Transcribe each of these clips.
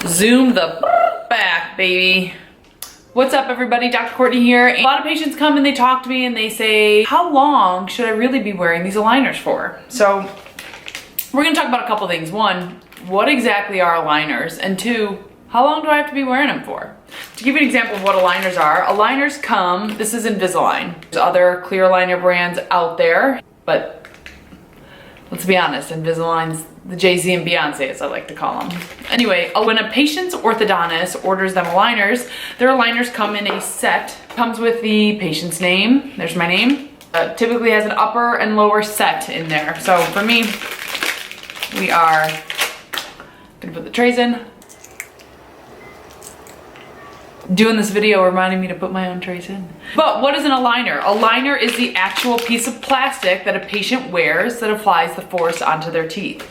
Zoom the back, baby. What's up, everybody? Dr. Courtney here. A lot of patients come and they talk to me and they say, how long should I really be wearing these aligners for? So we're gonna talk about a couple things. One, what exactly are aligners? And two, how long do I have to be wearing them for? To give you an example of what aligners are, this is Invisalign. There's other clear aligner brands out there, but let's be honest, Invisalign's the Jay-Z and Beyonce, as I like to call them. Anyway, when a patient's orthodontist orders them aligners, their aligners come in a set. Comes with the patient's name. There's my name. Typically has an upper and lower set in there. So for me, we are gonna put the trays in. Doing this video reminding me to put my own trays in. But what is an aligner? A liner is the actual piece of plastic that a patient wears that applies the force onto their teeth.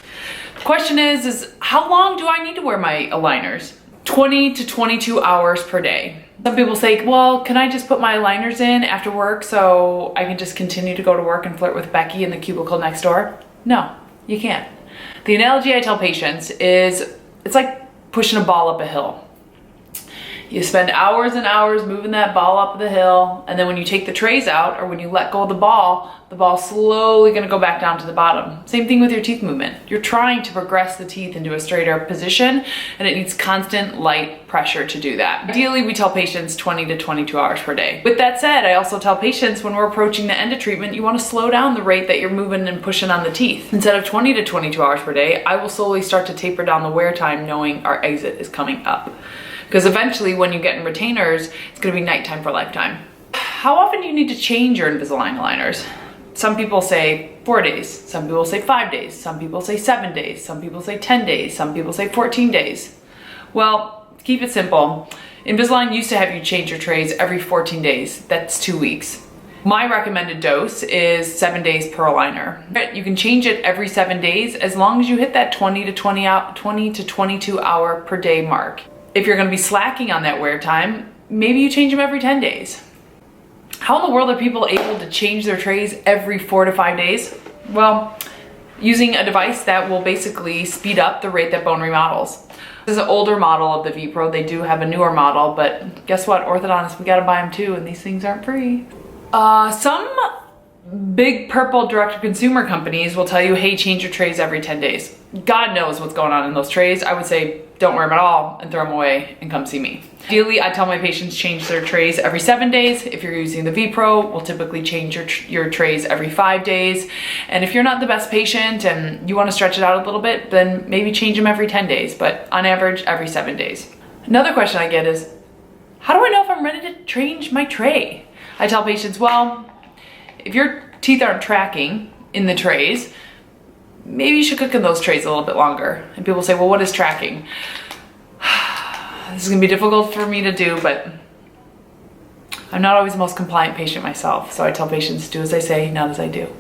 The question is how long do I need to wear my aligners? 20 to 22 hours per day. Some people say, well, can I just put my aligners in after work so I can just continue to go to work and flirt with Becky in the cubicle next door? No, you can't. The analogy I tell patients is it's like pushing a ball up a hill. You spend hours and hours moving that ball up the hill, and then when you take the trays out or when you let go of the ball's slowly gonna go back down to the bottom. Same thing with your teeth movement. You're trying to progress the teeth into a straighter position, and it needs constant light pressure to do that. Ideally, we tell patients 20 to 22 hours per day. With that said, I also tell patients when we're approaching the end of treatment, you wanna slow down the rate that you're moving and pushing on the teeth. Instead of 20 to 22 hours per day, I will slowly start to taper down the wear time knowing our exit is coming up. Because eventually when you get in retainers, it's gonna be nighttime for lifetime. How often do you need to change your Invisalign aligners? Some people say 4 days, some people say 5 days, some people say 7 days, some people say 10 days, some people say 14 days. Well, keep it simple. Invisalign used to have you change your trays every 14 days. That's 2 weeks. My recommended dose is 7 days per aligner. You can change it every 7 days as long as you hit that 20 to 22 hour per day mark. If you're gonna be slacking on that wear time, maybe you change them every 10 days. How in the world are people able to change their trays every 4 to 5 days? Well, using a device that will basically speed up the rate that bone remodels. This is an older model of the V-Pro. They do have a newer model, but guess what? Orthodontists, we gotta buy them too, and these things aren't free. Some big purple direct-to-consumer companies will tell you, hey, change your trays every 10 days. God knows what's going on in those trays. I would say don't wear them at all and throw them away and come see me. Ideally, I tell my patients change their trays every 7 days. If you're using the V-Pro, we'll typically change your trays every 5 days. And if you're not the best patient and you want to stretch it out a little bit, then maybe change them every 10 days, but on average, every 7 days. Another question I get is, how do I know if I'm ready to change my tray? I tell patients, well, if your teeth aren't tracking in the trays, maybe you should cook in those trays a little bit longer. And people say, well, what is tracking? This is gonna be difficult for me to do, but I'm not always the most compliant patient myself. So I tell patients, do as I say, not as I do.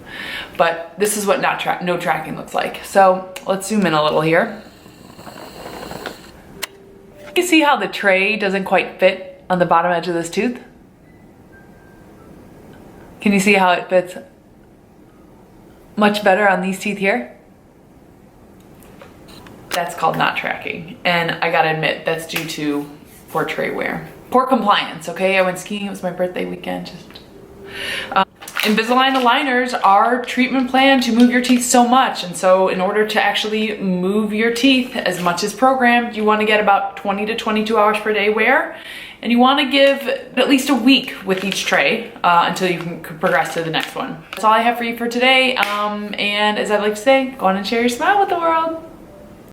But this is what no tracking looks like. So let's zoom in a little here. You see how the tray doesn't quite fit on the bottom edge of this tooth? Can you see how it fits much better on these teeth here? That's called not tracking. And I gotta admit, that's due to poor tray wear. Poor compliance, okay? I went skiing, it was my birthday weekend. Invisalign aligners are a treatment plan to move your teeth so much. And so in order to actually move your teeth as much as programmed, you wanna get about 20 to 22 hours per day wear. And you wanna give at least a week with each tray until you can progress to the next one. That's all I have for you for today. And as I like to say, go on and share your smile with the world.